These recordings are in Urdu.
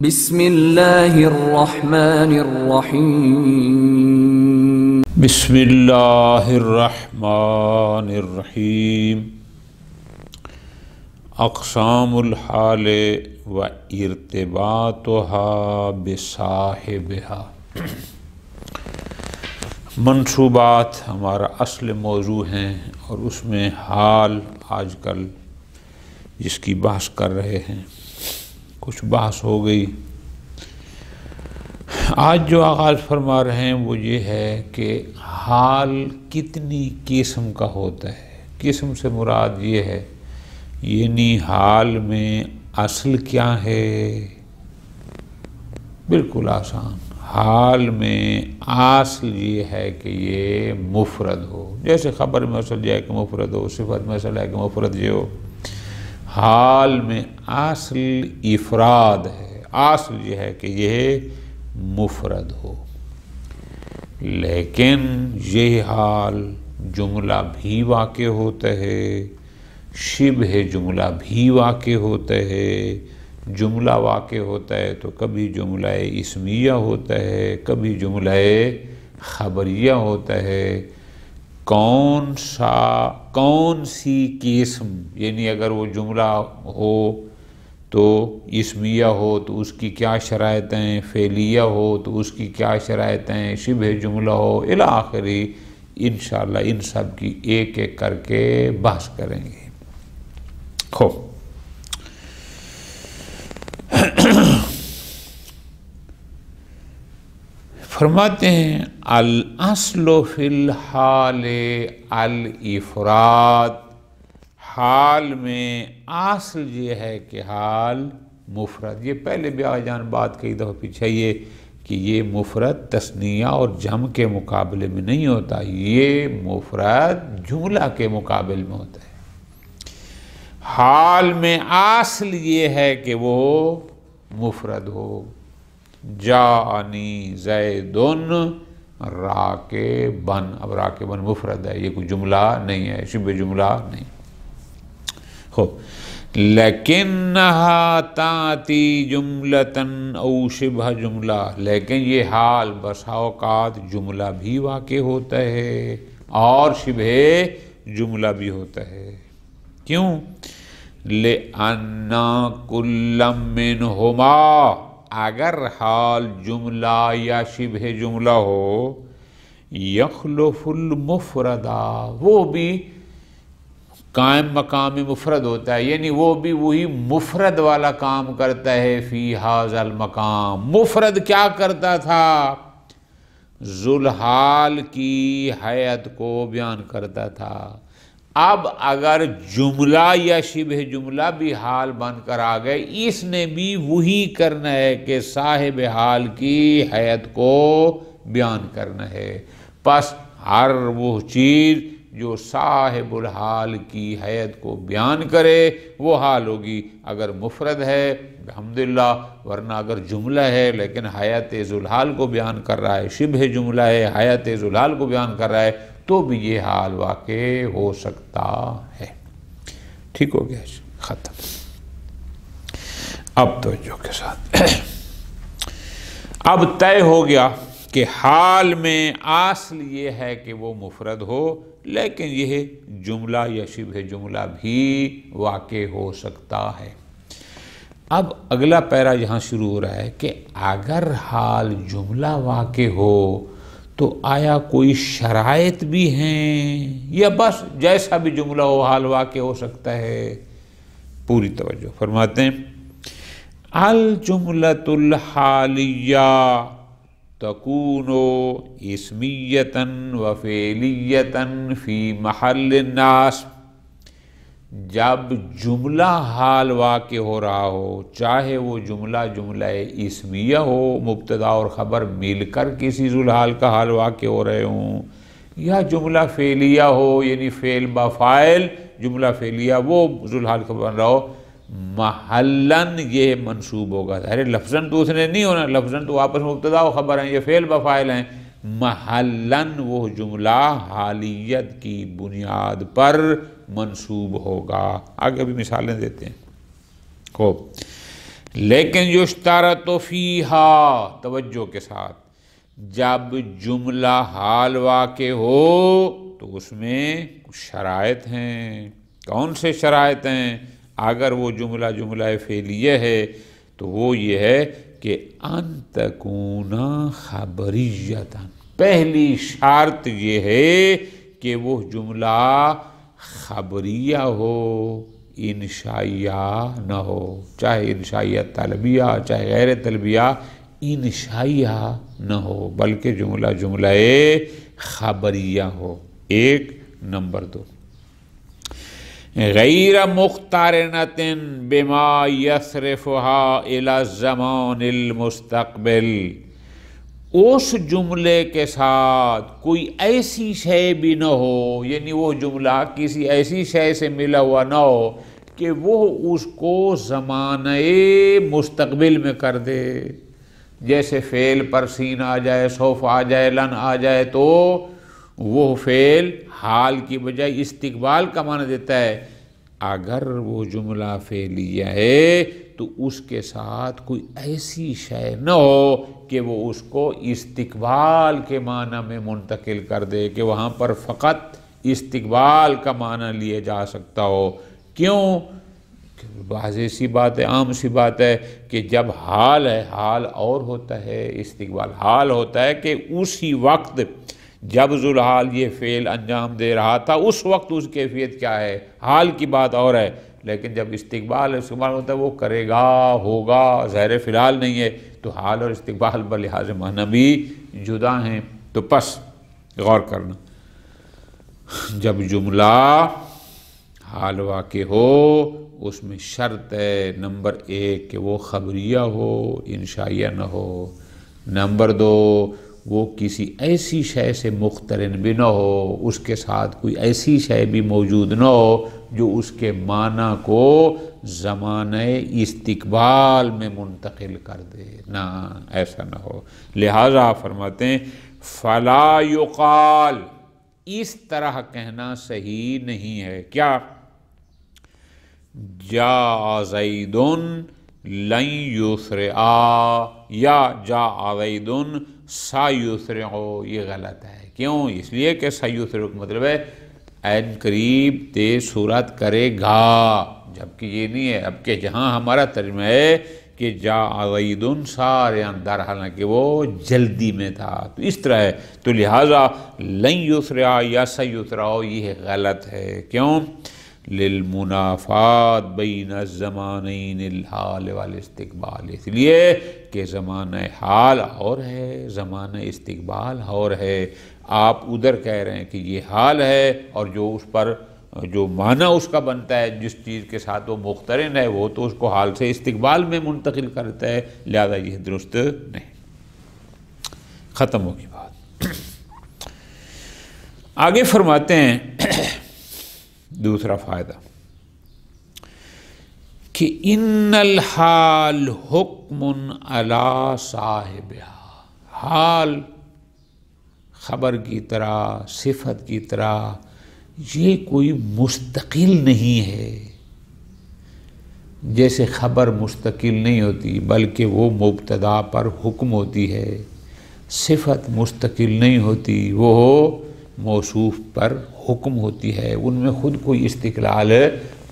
بسم اللہ الرحمن الرحیم بسم اللہ الرحمن الرحیم اقسام الحال و ارتباطها بصاحبها منصوبات ہمارا اصل موضوع ہیں اور اس میں حال آج کل جس کی بحث کر رہے ہیں کچھ بحث ہو گئی۔ آج جو آغاز فرما رہے ہیں وہ یہ ہے کہ حال کتنی قسم کا ہوتا ہے۔ قسم سے مراد یہ ہے یعنی حال میں اصل کیا ہے، بالکل آسان۔ حال میں اصل یہ ہے کہ یہ مفرد ہو، جیسے خبر میں اصل یہ ہے کہ مفرد ہو، صفت میں اصل ہے کہ مفرد یہ ہو۔ حال میں اصل افراد ہے، اصل یہ ہے کہ یہ مفرد ہو، لیکن یہ حال جملہ بھی واقع ہوتا ہے، شبہ جملہ بھی واقع ہوتا ہے۔ جملہ واقع ہوتا ہے تو کبھی جملہ اسمیہ ہوتا ہے، کبھی جملہ خبریہ ہوتا ہے۔ کون سی قسم، یعنی اگر وہ جملہ ہو تو اسمیہ ہو تو اس کی کیا شرائط ہیں، فعلیہ ہو تو اس کی کیا شرائط ہیں، شبہ جملہ ہو الی آخری، انشاءاللہ ان سب کی ایک ایک کر کے بحث کریں گے۔ خوب، فرماتے ہیں الاصل فی الحال الافراد، حال میں اصل یہ ہے کہ حال مفرد۔ یہ پہلے بھی آج جان بات کئی دفعہ پیچھے یہ کہ یہ مفرد تثنیہ اور جمع کے مقابلے میں نہیں ہوتا، یہ مفرد جملہ کے مقابل میں ہوتا ہے۔ حال میں اصل یہ ہے کہ وہ مفرد ہو، جاءنی زیدن راکبن، اب راکبن مفرد ہے، یہ کوئی جملہ نہیں ہے، شبہ جملہ نہیں۔ خوب، لیکنہا تاتی جملتن او شبہ جملہ، لیکن یہ حال بسا اوقات جملہ بھی واقع ہوتا ہے اور شبہ جملہ بھی ہوتا ہے۔ کیوں؟ لِأَنَّ كُلًّ مِّنْهُمَا، اگر حال جملہ یا شبہ جملہ ہو، یخلف المفردہ، وہ بھی قائم مقام مفرد ہوتا ہے، یعنی وہ بھی وہی مفرد والا کام کرتا ہے۔ فی ھذا المقام، مفرد کیا کرتا تھا؟ ذوالحال کی حیت کو بیان کرتا تھا۔ اب اگر جملہ یا شبہ جملہ بھی حال بن کر آ گئے، اس نے بھی وہی کرنا ہے کہ صاحب حال کی حیت کو بیان کرنا ہے۔ پس ہر وہ چیز جو صاحب الحال کی حیت کو بیان کرے وہ حال ہوگی۔ اگر مفرد ہے الحمدللہ، ورنہ اگر جملہ ہے لیکن حیت ذوالحال کو بیان کر رہا ہے، شبہ جملہ ہے حیت ذوالحال کو بیان کر رہا ہے، تو بھی یہ حال واقع ہو سکتا ہے۔ ٹھیک ہو گیا، ختم۔ اب توجہ کے ساتھ اب طے ہو گیا کہ حال میں اصل یہ ہے کہ وہ مفرد ہو، لیکن یہ جملہ یا شبہ جملہ بھی واقع ہو سکتا ہے۔ اب اگلا پیرا یہاں شروع ہو رہا ہے کہ اگر حال جملہ واقع ہو تو آیا کوئی شرائط بھی ہیں یا بس جیسا بھی جملہ ہو حال واقع ہو سکتا ہے؟ پوری توجہ، فرماتے ہیں الجملۃ الحالیہ تکون اسمیۃ و فعلیۃ فی محل النصب، جب جملہ حال واقع ہو رہا ہو، چاہے وہ جملہ اسمیہ ہو، مبتدا اور خبر مل کر کسی ذوالحال کا حال واقع ہو رہے ہوں، یا جملہ فعلیہ ہو، یعنی فعل با فاعل جملہ فعلیہ وہ ذوالحال کا بن رہا ہو، محلاً یہ منصوب ہوگا۔ ظاہر لفظاً تو اس نے نہیں ہونا، لفظاً تو آپس میں مبتدا و خبر ہیں، یہ فعل با فاعل ہیں۔ محلاً وہ جملہ حالیت کی بنیاد پر منصوب ہوگا۔ آگے بھی مثالیں دیتے ہیں۔ خوب، لیکن یشترط فیہا، توجہ کے ساتھ، جب جملہ حال واقع ہو تو اس میں کچھ شرائط ہیں۔ کون سے شرائط ہیں؟ اگر وہ جملہ فعلیہ ہے تو وہ یہ ہے کہ ان تکون خبریۃ، پہلی شرط یہ ہے کہ وہ جملہ خبریہ ہو، انشائیہ نہ ہو، چاہے انشائیہ طلبیہ چاہے غیر طلبیہ، انشائیہ نہ ہو بلکہ جملہ خبریہ ہو۔ ایک۔ نمبر 2، غیر مقترنۃ بما یصرفها الی الزمان المستقبل، اس جملے کے ساتھ کوئی ایسی شے بھی نہ ہو، یعنی وہ جملہ کسی ایسی شے سے ملا ہوا نہ ہو کہ وہ اس کو زمانہ مستقبل میں کر دے۔ جیسے فعل پر سین آ جائے، سوف آ جائے، لن آ جائے تو وہ فعل حال کی بجائے استقبال کا معنی دیتا ہے۔ اگر وہ جملہ فعلیہ ہے تو اس کے ساتھ کوئی ایسی شے نہ ہو کہ وہ اس کو استقبال کے معنی میں منتقل کر دے کہ وہاں پر فقط استقبال کا معنی لیا جا سکتا ہو۔ کیوں؟ واضح سی بات ہے، عام سی بات ہے کہ جب حال ہے، حال اور ہوتا ہے، استقبال حال ہوتا ہے کہ اسی وقت جب ذوالحال یہ فعل انجام دے رہا تھا اس وقت اس کیفیت کیا ہے، حال کی بات اور ہے۔ لیکن جب استقبال ہوتا ہے وہ کرے گا، ہوگا، ظاہر فی الحال نہیں ہے، تو حال اور استقبال بلحاظ معنی بھی جدا ہیں۔ تو پس غور کرنا، جب جملہ حال واقع ہو اس میں شرط ہے نمبر 1 کہ وہ خبریہ ہو، انشائیہ نہ ہو۔ نمبر 2، وہ کسی ایسی شے سے مقترن بھی نہ ہو، اس کے ساتھ کوئی ایسی شے بھی موجود نہ ہو جو اس کے معنی کو زمانہ استقبال میں منتقل کر دے، نہ ایسا نہ ہو۔ لہٰذا فرماتے ہیں فلا یقال، اس طرح کہنا صحیح نہیں ہے۔ کیا؟ جاء زید لن یسرعا یا جاء زید سیسرع، یہ غلط ہے۔ کیوں؟ اس لیے کہ سیسرع کا مطلب ہے عین قریب تیز صورت کرے گا، جبکہ یہ نہیں ہے۔ اب کہ جہاں ہمارا ترجمہ ہے کہ جاء زید سارعا، در حالانکہ وہ جلدی میں تھا، تو اس طرح ہے۔ تو لہٰذا لن یسرع یا سیسرع یہ غلط ہے۔ کیوں؟ للمنافات بین الزمانین الحال والاستقبال، اس لیے کہ زمانہ حال اور ہے، زمانہ استقبال اور ہے۔ آپ ادھر کہہ رہے ہیں کہ یہ حال ہے اور جو اس پر جو معنی اس کا بنتا ہے، جس چیز کے ساتھ وہ مقترن ہے، وہ تو اس کو حال سے استقبال میں منتقل کرتا ہے، لہذا یہ درست نہیں۔ ختم ہوگی بات۔ آگے فرماتے ہیں دوسرا فائدہ کہ ان الحال حکم علی صاحبها، حال خبر کی طرح، صفت کی طرح یہ کوئی مستقل نہیں ہے۔ جیسے خبر مستقل نہیں ہوتی بلکہ وہ مبتدا پر حکم ہوتی ہے، صفت مستقل نہیں ہوتی، وہ موصوف پر حکم ہوتی ہے، ان میں خود کوئی استقلال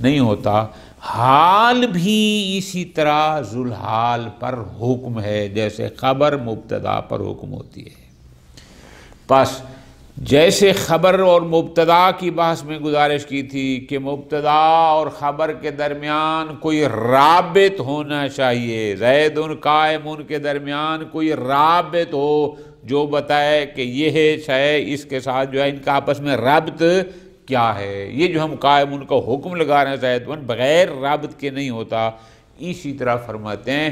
نہیں ہوتا۔ حال بھی اسی طرح ذوالحال پر حکم ہے، جیسے خبر مبتدا پر حکم ہوتی ہے۔ پس جیسے خبر اور مبتدا کی بحث میں گزارش کی تھی کہ مبتدا اور خبر کے درمیان کوئی رابط ہونا چاہیے، زید قائم کے درمیان کوئی رابط ہو جو بتائے کہ یہ شے اس کے ساتھ جو ہے ان کا آپس میں رابط کیا ہے۔ یہ جو ہم قائم کا حکم لگا رہے ہیں زید بغیر رابط کے نہیں ہوتا۔ اسی طرح فرماتے ہیں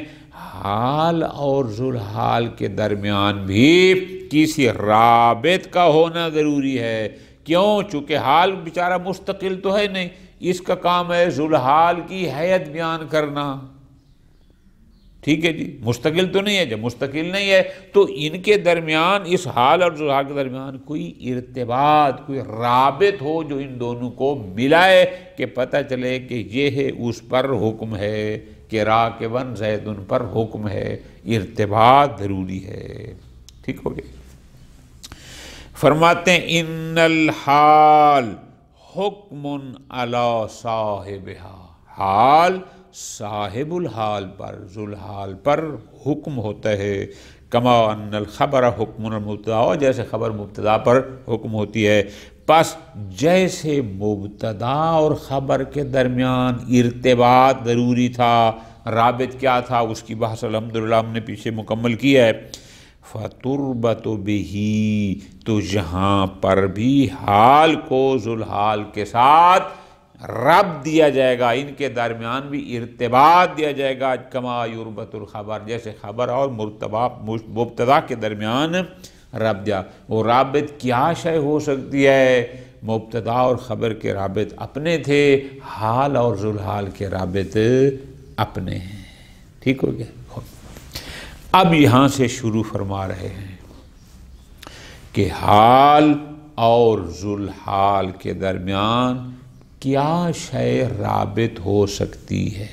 حال اور ذوالحال کے درمیان بھی کسی رابط کا ہونا ضروری ہے۔ کیوں؟ چونکہ حال بیچارہ مستقل تو ہے نہیں، اس کا کام ہے ذوالحال کی حیت بیان کرنا۔ ٹھیک ہے جی، مستقل تو نہیں ہے، جب مستقل نہیں ہے تو ان کے درمیان، اس حال اور ذوالحال کے درمیان کوئی ارتباط، کوئی رابط ہو جو ان دونوں کو ملائے کہ پتہ چلے کہ یہ ہے اس پر حکم ہے، کہ راکبن زیدن پر حکم ہے، ارتباط ضروری ہے۔ ٹھیک ہو گیا؟ فرماتے ہیں ان الحال حکم علی صاحبہا، حال صاحب الحال پر، ذوالحال پر حکم ہوتا ہے، کما ان الخبر حکم المبتدا، جیسے خبر مبتدا پر حکم ہوتی ہے۔ پس جیسے مبتدا اور خبر کے درمیان ارتباط ضروری تھا، رابط کیا تھا، اس کی بحث الحمدللہ ہم نے پیچھے مکمل کی ہے۔ فَتُرْبَتُ بِهِ، تو یہاں پر بھی حال کو ذوالحال کے ساتھ ربط دیا جائے گا، ان کے درمیان بھی ارتباط دیا جائے گا، کما یربط الخبر، جیسے خبر اور مبتدا کے درمیان ربط دیا۔ وہ رابط کیا شے ہو سکتی ہے؟ مبتدا اور خبر کے رابط اپنے تھے، حال اور ذوالحال کے رابط اپنے ہیں۔ ٹھیک ہو گیا؟ اب یہاں سے شروع فرما رہے ہیں کہ حال اور ذوالحال کے درمیان کیا شے رابط ہو سکتی ہے۔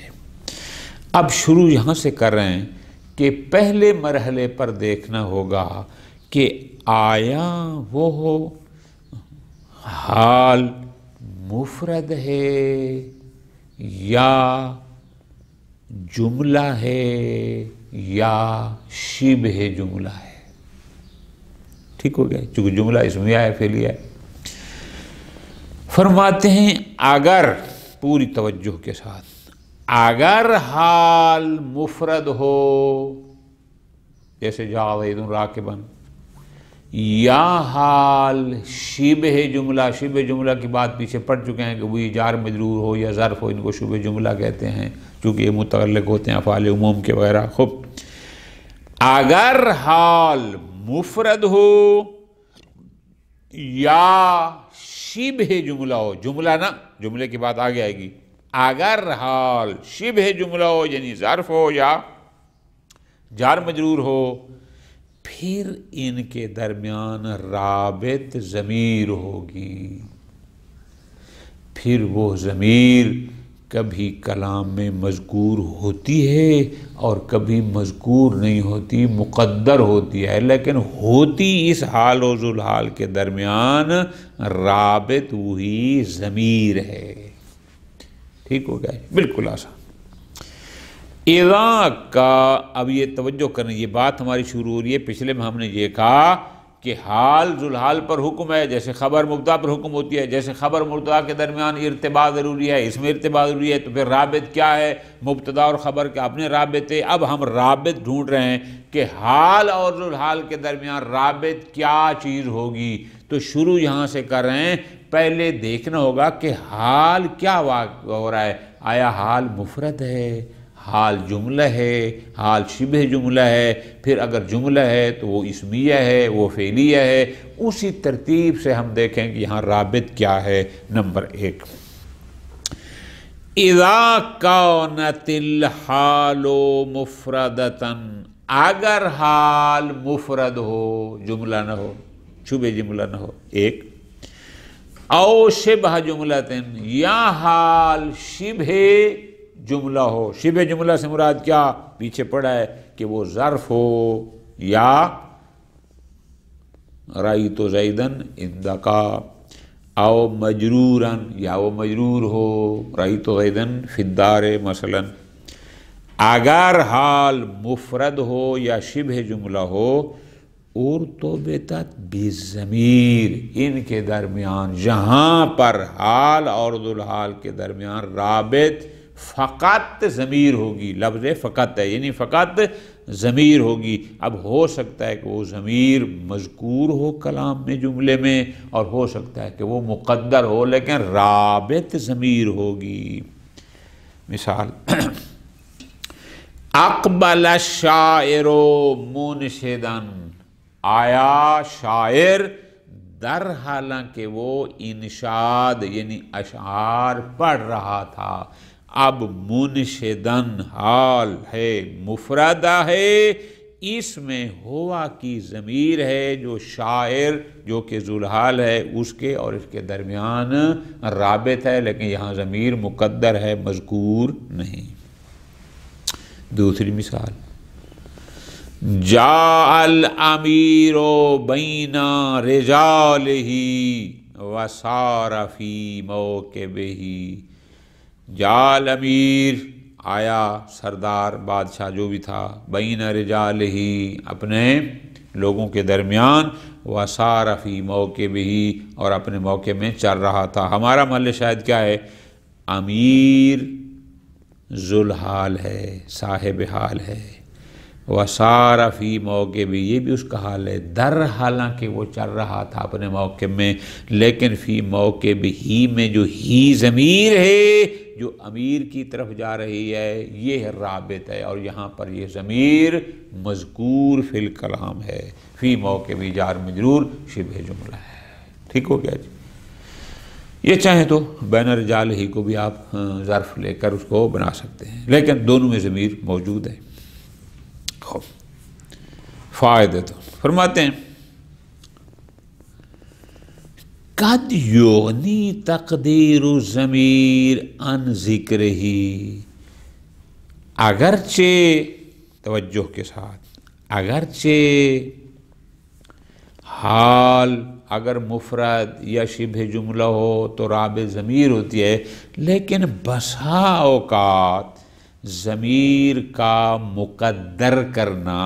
اب شروع یہاں سے کر رہے ہیں کہ پہلے مرحلے پر دیکھنا ہوگا کہ آیا وہ حال مفرد ہے یا جملہ ہے یا شبہ جملہ ہے۔ ٹھیک ہو گیا؟ چونکہ جملہ اسمیہ ہے، فعلیہ ہے۔ فرماتے ہیں اگر، پوری توجہ کے ساتھ، اگر حال مفرد ہو، جیسے جاء زید راکبا، یا حال شبہ جملہ، شبہ جملہ کی بات پیچھے پڑ چکے ہیں کہ وہی جار مجرور ہو یا ظرف ہو، ان کو شبہ جملہ کہتے ہیں، چونکہ یہ متعلق ہوتے ہیں افعال عموم کے وغیرہ۔ خوب، اگر حال مفرد ہو یا شبہ جملہ ہو، جملہ نہ، جملے کی بات آگے آئے گی، اگر حال شبہ جملہ ہو یعنی ظرف ہو یا جار مجرور ہو، پھر ان کے درمیان رابط ضمیر ہوگی۔ پھر وہ ضمیر کبھی کلام میں مذکور ہوتی ہے اور کبھی مذکور نہیں ہوتی، مقدر ہوتی ہے، لیکن ہوتی اس حال و ذوالحال کے درمیان رابط وہی ضمیر ہے۔ ٹھیک ہو گیا؟ بالکل آسان۔ اذا کا، اب یہ توجہ کریں، یہ بات ہماری شروع ہو رہی ہے، پچھلے میں ہم نے یہ کہا کہ حال ذوالحال پر حکم ہے، جیسے خبر مبتدا پر حکم ہوتی ہے، جیسے خبر مبتدا کے درمیان ارتباط ضروری ہے، اس میں ارتباط ضروری ہے، تو پھر رابط کیا ہے؟ مبتدا اور خبر کے اپنے رابط ہے۔ اب ہم رابط ڈھونڈ رہے ہیں کہ حال اور ذوالحال کے درمیان رابط کیا چیز ہوگی، تو شروع یہاں سے کر رہے ہیں۔ پہلے دیکھنا ہوگا کہ حال کیا ہو رہا ہے، آیا حال مفرد ہے، حال جملہ ہے، حال شبہ جملہ ہے، پھر اگر جملہ ہے تو وہ اسمیہ ہے، وہ فعلیہ ہے۔ اسی ترتیب سے ہم دیکھیں کہ یہاں رابط کیا ہے۔ نمبر 1، اذا کانت الحال مفردۃ، اگر حال مفرد ہو، جملہ نہ ہو، شبہ جملہ نہ ہو، ایک، او شبہ جملۃ، یا حال شبہ جملہ ہو۔ شبہ جملہ سے مراد کیا پیچھے پڑا ہے کہ وہ ظرف ہو یا رأیت زیدن عندکا، او مجروراً، یا وہ مجرور ہو رأیت زیدن فی الدار مثلا۔ اگر حال مفرد ہو یا شبہ جملہ ہو، ارتبطت بالضمیر، ان کے درمیان جہاں پر حال اور ذوالحال کے درمیان رابط فقط ضمیر ہوگی، لفظ فقط ہے یعنی فقط ضمیر ہوگی۔ اب ہو سکتا ہے کہ وہ ضمیر مذکور ہو کلام میں، جملے میں، اور ہو سکتا ہے کہ وہ مقدر ہو لیکن رابط ضمیر ہوگی۔ مثال، اقبل الشاعر منشدا، آیا شاعر در حالانکہ وہ انشاد یعنی اشعار پڑھ رہا تھا۔ اب منشدن حال ہے، مفردہ ہے، اس میں ہوا کی ضمیر ہے جو شاعر جو کہ ذوالحال ہے اس کے اور اس کے درمیان رابط ہے، لیکن یہاں ضمیر مقدر ہے، مذکور نہیں۔ دوسری مثال، جاء الامیر بین رجالہ وسار فی موکبہ، جاء الامیر آیا سردار بادشاہ جو بھی تھا، بین رجالہ اپنے لوگوں کے درمیان، وسار فی موکبہ اور اپنے موقع میں چل رہا تھا۔ ہمارا محل شاہد کیا ہے؟ امیر ذوالحال ہے، صاحب حال ہے، وسار فی موکبہ یہ بھی اس کا حال ہے، در حالانکہ وہ چل رہا تھا اپنے موقع میں، لیکن فی موکبہ ہی میں جو ہی ضمیر ہے جو امیر کی طرف جا رہی ہے یہ رابط ہے، اور یہاں پر یہ ضمیر مذکور فی الکلام ہے، فی موکبہ جار مجرور شبہ جملہ ہے۔ ٹھیک ہو گیا جی؟ یہ چاہیں تو بین رجال ہی کو بھی آپ ظرف لے کر اس کو بنا سکتے ہیں، لیکن دونوں میں ضمیر موجود ہے۔ خوب فائدہ تو فرماتے ہیں قد یغنی تقدیر الضمیر عن ذکرہ، اگرچہ توجہ کے ساتھ، اگرچہ حال اگر مفرد یا شبہ جملہ ہو تو رابط ضمیر ہوتی ہے، لیکن بسا اوقات ضمیر کا مقدر کرنا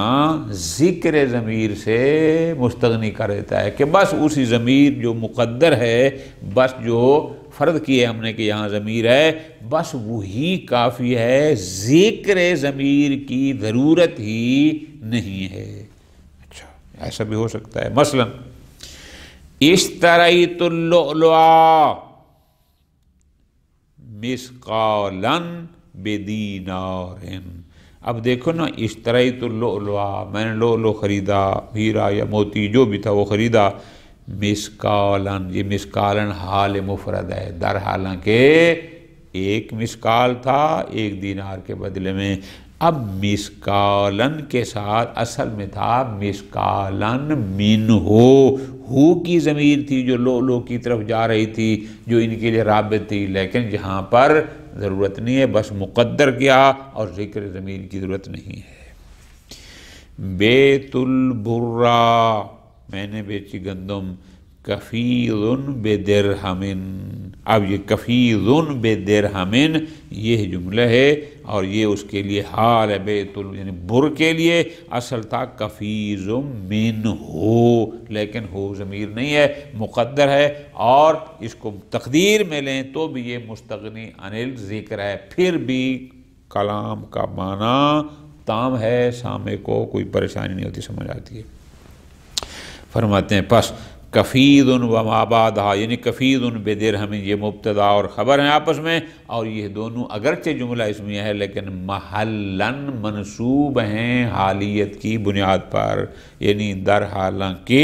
ذکر ضمیر سے مستغنی کر دیتا ہے، کہ بس اسی ضمیر جو مقدر ہے، بس جو فرض کیے ہم نے کہ یہاں ضمیر ہے، بس وہی کافی ہے، ذکر ضمیر کی ضرورت ہی نہیں ہے۔ اچھا ایسا بھی ہو سکتا ہے، مثلا اشتریت اللؤلؤ مثقالا بدینار، اب دیکھو نا، اشتریت اللؤلؤ میں نے لؤلؤ خریدا، ہیرا یا موتی جو بھی تھا وہ خریدا، مثقالا یہ مثقالا حال مفرد ہے، در حالانکہ ایک مثقال تھا ایک دینار کے بدلے میں۔ اب مثقالن کے ساتھ اصل میں تھا مثقالن منہ، ہو کی ضمیر تھی جو لؤلؤ کی طرف جا رہی تھی، جو ان کے لیے رابط تھی، لیکن یہاں پر ضرورت نہیں ہے، بس مقدر کیا اور ذکر ضمیر کی ضرورت نہیں ہے۔ بیت البرہ میں نے بیچی گندم، کفیل بدرہم، اب یہ کفیل بدرہم یہ جملہ ہے اور یہ اس کے لیے حال ہے، بیت یعنی بر کے لیے اصل تھا کفیز من ہو، لیکن ہو ضمیر نہیں ہے، مقدر ہے، اور اس کو تقدیر میں لیں تو بھی یہ مستغنی عن الذکر ہے، پھر بھی کلام کا معنی تام ہے، سامع کو کوئی پریشانی نہیں ہوتی، سمجھ آتی ہے۔ فرماتے ہیں پس کفید و ما بعدہا یعنی کفید بدرہم یہ مبتدا اور خبر ہیں آپس میں، اور یہ دونوں اگرچہ جملہ اسمیہ ہے لیکن محلاً منصوب ہیں حالیت کی بنیاد پر، یعنی در حالانکہ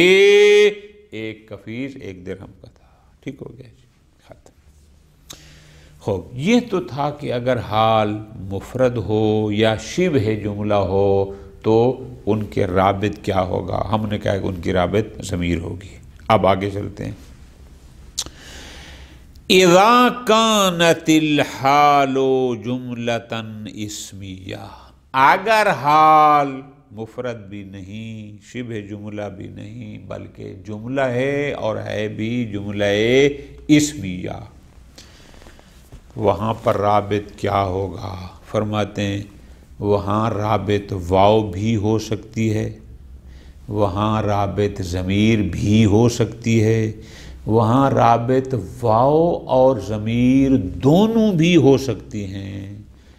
ایک کفیز ایک درہم کا تھا۔ ٹھیک ہو گیا جی، ختم۔ خوب یہ تو تھا کہ اگر حال مفرد ہو یا شبہ جملہ ہو تو ان کے رابط کیا ہوگا، ہم نے کہا کہ ان کی رابط ضمیر ہوگی۔ اب آگے چلتے ہیں۔ اذا كانت الحال جملة اسمیہ، اگر حال مفرد بھی نہیں شبہ جملہ بھی نہیں بلکہ جملہ ہے اور ہے بھی جملہ اسمیہ، وہاں پر رابط کیا ہوگا؟ فرماتے ہیں وہاں رابط واو بھی ہو سکتی ہے، وہاں رابط ضمیر بھی ہو سکتی ہے، وہاں رابط واو اور ضمیر دونوں بھی ہو سکتی ہیں،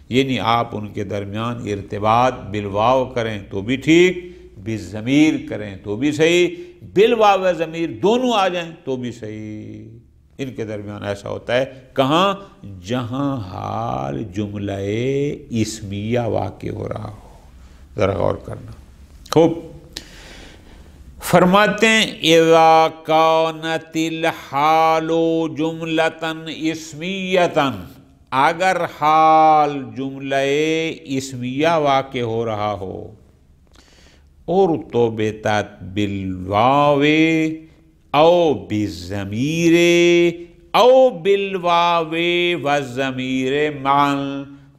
یعنی آپ ان کے درمیان ارتباط بالواو کریں تو بھی ٹھیک، بالضمیر کریں تو بھی صحیح، بالواو و ضمیر دونوں آ جائیں تو بھی صحیح، ان کے درمیان ایسا ہوتا ہے۔ کہاں؟ جہاں حال جملہ اسمیہ واقع ہو رہا ہو، ذرا غور کرنا خوب۔ فرماتے ہیں اذا کانت الحال جملۃ اسمیۃ، اگر حال جملہ اسمیہ واقع ہو رہا ہو، ارتبطت بالواو او بالضمیر او بالواو والضمیر معا،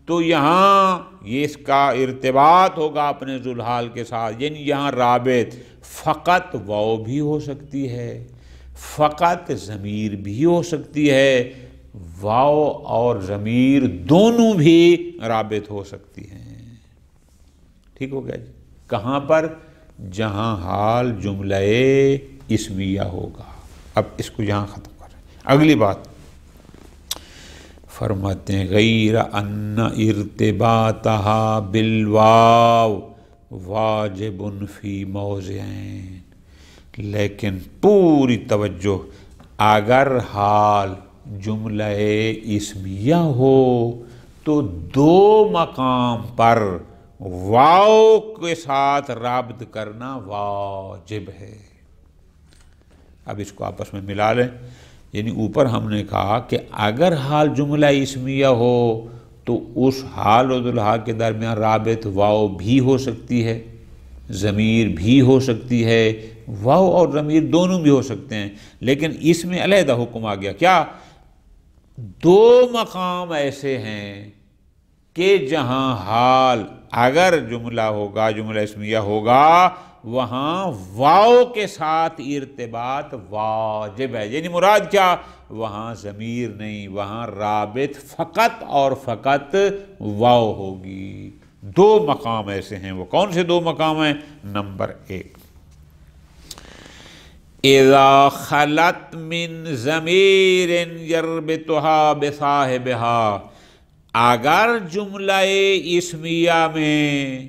تو یہاں یہ اس کا ارتباط ہوگا اپنے ذوالحال کے ساتھ، یعنی یہاں رابط فقط واو بھی ہو سکتی ہے، فقط ضمیر بھی ہو سکتی ہے، واو اور ضمیر دونوں بھی رابط ہو سکتی ہیں۔ ٹھیک ہو گیا جی؟ کہاں پر؟ جہاں حال جملہ اسمیہ ہوگا۔ اب اس کو یہاں ختم کر رہے ہیں۔ اگلی بات فرماتے ہیں غیر ان ارتباطہا بالواو واجب فی موضعین، لیکن پوری توجہ، اگر حال جملہ اسمیہ ہو تو دو مقام پر واو کے ساتھ رابط کرنا واجب ہے۔ اب اس کو آپس میں ملا لیں، یعنی اوپر ہم نے کہا کہ اگر حال جملہ اسمیہ ہو تو اس حال و ذوالحال کے درمیان رابط واو بھی ہو سکتی ہے، ضمیر بھی ہو سکتی ہے، واو اور ضمیر دونوں بھی ہو سکتے ہیں، لیکن اس میں علیحدہ حکم آ گیا کیا؟ دو مقام ایسے ہیں کہ جہاں حال اگر جملہ ہوگا، جملہ اسمیہ ہوگا، وہاں واو کے ساتھ ارتباط واجب ہے، یعنی مراد کیا؟ وہاں ضمیر نہیں، وہاں رابط فقط اور فقط واو ہوگی۔ دو مقام ایسے ہیں، وہ کون سے دو مقام ہیں؟ نمبر 1، اذا خلت من ضمیر یربطها بصاحبها، اگر جملہ اسمیہ میں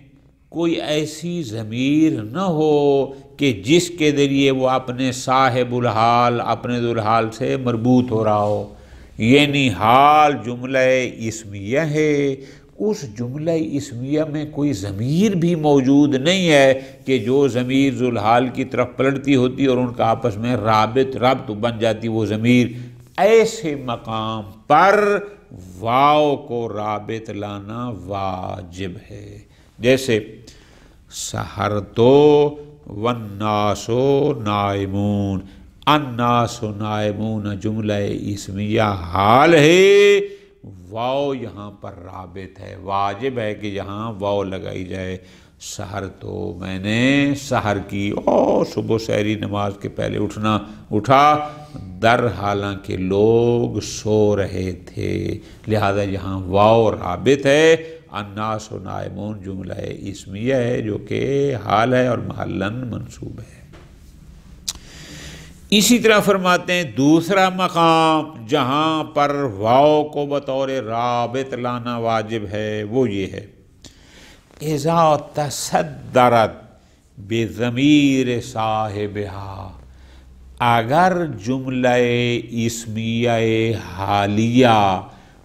کوئی ایسی ضمیر نہ ہو کہ جس کے ذریعے وہ اپنے صاحب الحال، اپنے ذوالحال سے مربوط ہو رہا ہو، یعنی حال جملہ اسمیہ ہے، اس جملہ اسمیہ میں کوئی ضمیر بھی موجود نہیں ہے کہ جو ضمیر ذوالحال کی طرف پلٹتی ہوتی اور ان کا آپس میں ربط بن جاتی وہ ضمیر، ایسے مقام پر واو کو رابط لانا واجب ہے۔ جیسے سحرتو والناس نائمون، الناس نائمون جملہ اسمیہ حال ہے، واو یہاں پر رابط ہے، واجب ہے کہ یہاں واو لگائی جائے۔ سحر تو میں نے سحر کی، اور صبح سحری نماز کے پہلے اٹھا در حالانکہ لوگ سو رہے تھے، لہذا یہاں واو رابط ہے۔ الناس نائمون جملہ اسمیہ ہے جو کہ حال ہے اور محلاً منصوب ہے۔ اسی طرح فرماتے ہیں دوسرا مقام جہاں پر واو کو بطور رابط لانا واجب ہے وہ یہ ہے، اذا تصدرت بضمیر صاحبہا، اگر جملہ اسمیہ حالیہ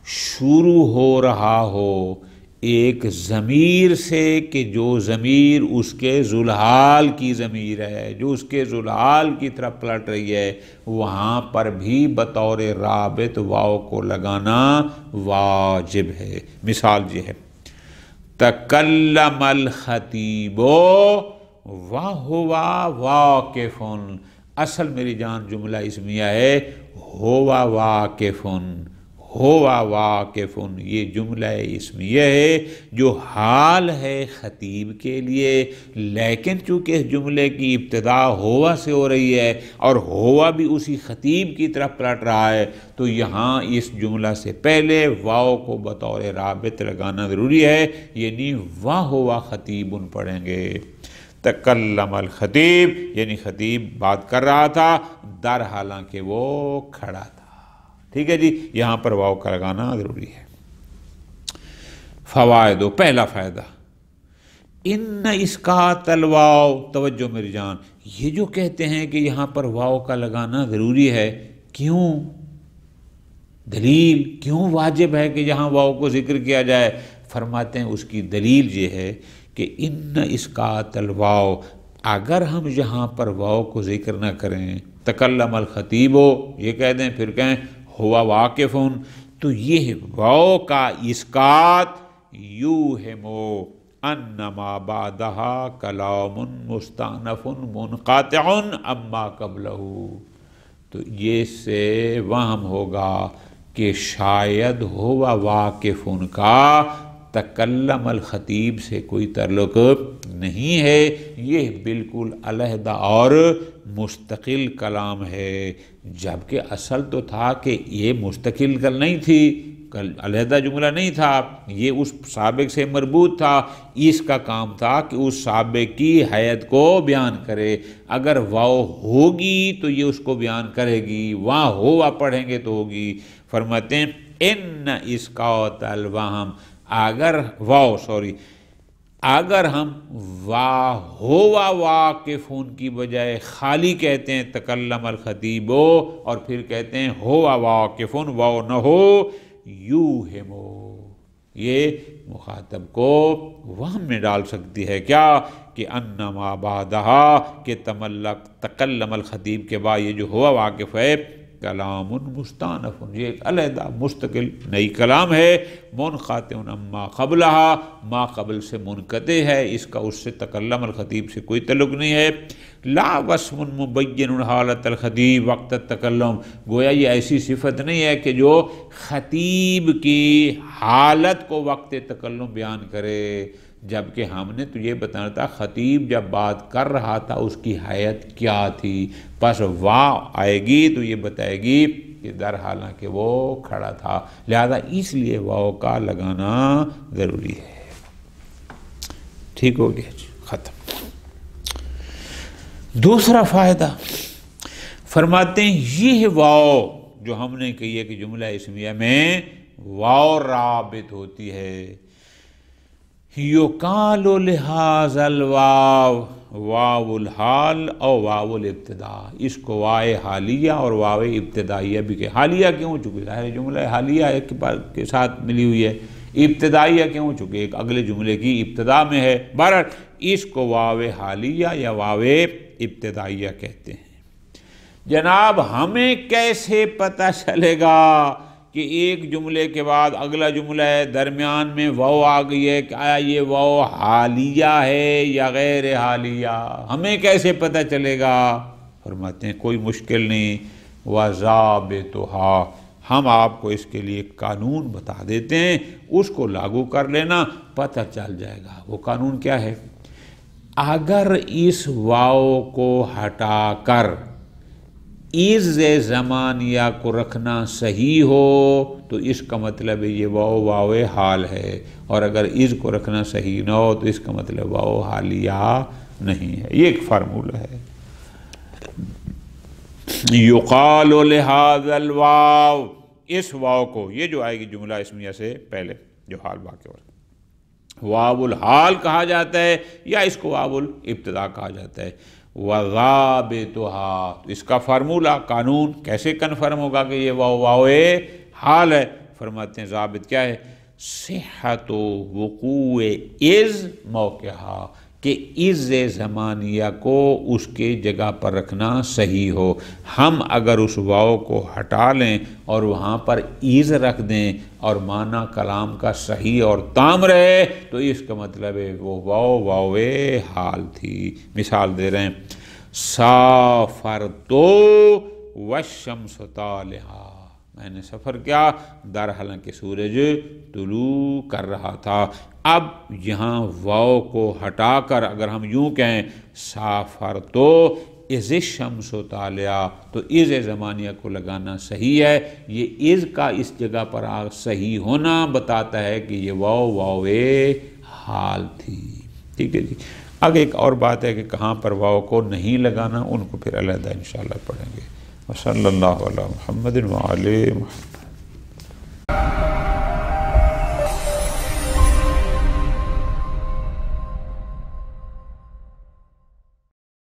شروع ہو رہا ہو ایک ضمیر سے کہ جو ضمیر اس کے ذوالحال کی ضمیر ہے، جو اس کے ذوالحال کی طرف پلٹ رہی ہے، وہاں پر بھی بطور رابط واو کو لگانا واجب ہے۔ مثال یہ ہے، تکلم الخطیب وہو واقف، اصل میری جان جملہ اسمیہ ہے ہوا واقفن، ہوا واقفن، یہ جملہ اسمیہ ہے جو حال ہے خطیب کے لیے، لیکن چونکہ اس جملے کی ابتدا ہوا سے ہو رہی ہے اور ہوا بھی اسی خطیب کی طرف پلٹ رہا ہے، تو یہاں اس جملہ سے پہلے واو کو بطور رابط لگانا ضروری ہے، یعنی وہو خطیب پڑھیں گے۔ تکلم الخطیب یعنی خطیب بات کر رہا تھا در حالانکہ وہ کھڑا تھا۔ ٹھیک ہے جی، یہاں پر واو کا لگانا ضروری ہے۔ فوائد، پہلا فائدہ، ان اسقاط الواو، توجہ میری جان، یہ جو کہتے ہیں کہ یہاں پر واو کا لگانا ضروری ہے، کیوں؟ دلیل کیوں واجب ہے کہ یہاں واو کو ذکر کیا جائے؟ فرماتے ہیں اس کی دلیل یہ ہے کہ ان اسقاط الواو، اگر ہم یہاں پر واو کو ذکر نہ کریں، تکلم الخطیب یہ کہہ دیں، پھر کہیں ہوا واقفن، تو یہ واو کا اسقاط یوہمو انما بعدہا کلام مستأنف منقطع اما قبلہ، تو یہ سے وہم ہوگا کہ شاید ہوا واقفن کا تکلم الخطیب سے کوئی تعلق نہیں ہے، یہ بالکل علیحدہ اور مستقل کلام ہے، جبکہ اصل تو تھا کہ یہ مستقل کل نہیں تھی، علیحدہ جملہ نہیں تھا، یہ اس سابق سے مربوط تھا، اس کا کام تھا کہ اس سابق کی حیت کو بیان کرے، اگر واو ہوگی تو یہ اس کو بیان کرے گی، وہاں ہوا پڑھیں گے تو ہوگی۔ فرماتے ہیں ان اسقاط الوہم، اگر ہم ہوا واقفون کی بجائے خالی کہتے ہیں تکلم الخطیب اور پھر کہتے ہیں ہوا واقفون، واو نہ ہو، یوہمو، یہ مخاطب کو وہم میں ڈال سکتی ہے کیا کہ انما بعدہا، کہ تکلم الخطیب کے بعد یہ جو ہوا واقف ہے کلام مستانف، یہ ایک علیحدہ مستقل نئی کلام ہے، منقطع اما قبلہا، ما قبل سے منقطع ہے، اس کا اس سے تکلم الخطیب سے کوئی تعلق نہیں ہے۔ لا وصف مبین حالت الخطیب وقت التکلم، گویا یہ ایسی صفت نہیں ہے کہ جو خطیب کی حالت کو وقت تکلم بیان کرے، جبکہ ہم نے تو یہ بتانا تھا خطیب جب بات کر رہا تھا اس کی حیت کیا تھی، پس واو آئے گی تو یہ بتائے گی کہ در حالانکہ وہ کھڑا تھا، لہذا اس لیے واو کا لگانا ضروری ہے۔ ٹھیک ہو گیا جی، ختم۔ دوسرا فائدہ فرماتے ہیں یہ واو جو ہم نے کہی ہے کہ جملہ اسمیہ میں واو رابط ہوتی ہے، یقال لہذا الواو واو الحال اور واو الابتدا، اس کو واو حالیہ اور واو ابتدائیہ بھی کہ حالیہ کیوں؟ چونکہ ظاہر جملہ حالیہ کے ساتھ ملی ہوئی ہے، ابتدائیہ کیوں؟ چونکہ ایک اگلے جملے کی ابتدا میں ہے، بہرحال اس کو واو حالیہ یا واو ابتدائیہ کہتے ہیں۔ جناب ہمیں کیسے پتہ چلے گا کہ ایک جملے کے بعد اگلا جملہ ہے، درمیان میں واو آ گئی ہے، کہ آیا یہ واو حالیہ ہے یا غیر حالیہ؟ ہمیں کیسے پتہ چلے گا؟ فرماتے ہیں کوئی مشکل نہیں، وَضَابِطُهَا، ہم آپ کو اس کے لیے قانون بتا دیتے ہیں، اس کو لاگو کر لینا، پتہ چل جائے گا۔ وہ قانون کیا ہے؟ اگر اس واو کو ہٹا کر از زمانیہ کو رکھنا صحیح ہو تو اس کا مطلب ہے یہ واو حال ہے، اور اگر از کو رکھنا صحیح نہ ہو تو اس کا مطلب واو حالیہ نہیں ہے۔ یہ ایک فارمولہ ہے۔ یقال لہذا الواو، اس واو کو، یہ جو آئے گی جملہ اسمیہ سے پہلے جو حال باقی ہو رہا ہے، واو الحال کہا جاتا ہے یا اس کو واو الابتدا کہا جاتا ہے۔ وَضَابِطُهَا، اس کا فارمولہ قانون کیسے کنفرم ہوگا کہ یہ واو حال ہے؟ فرماتے ہیں ضابط کیا ہے؟ صحت وقوع از موقعہ، کہ از زمانیہ کو اس کے جگہ پر رکھنا صحیح ہو۔ ہم اگر اس واو کو ہٹا لیں اور وہاں پر از رکھ دیں اور معنی کلام کا صحیح اور تام رہے تو اس کا مطلب ہے وہ واو حال تھی۔ مثال دے رہے ہیں، سافرتو والشمس طالعہ، میں نے سفر کیا در حالانکہ سورج طلوع کر رہا تھا۔ اب یہاں واو کو ہٹا کر اگر ہم یوں کہیں سافرتو از الشمس طالعہ، تو از زمانیہ کو لگانا صحیح ہے۔ یہ از کا اس جگہ پر صحیح ہونا بتاتا ہے کہ یہ واو حال تھی۔ ٹھیک ہے جی۔ آگے ایک اور بات ہے کہ کہاں پر واو کو نہیں لگانا، ان کو پھر علیحدہ انشاءاللہ پڑھیں گے۔ وصلی اللہ علی محمد وعلی محمد۔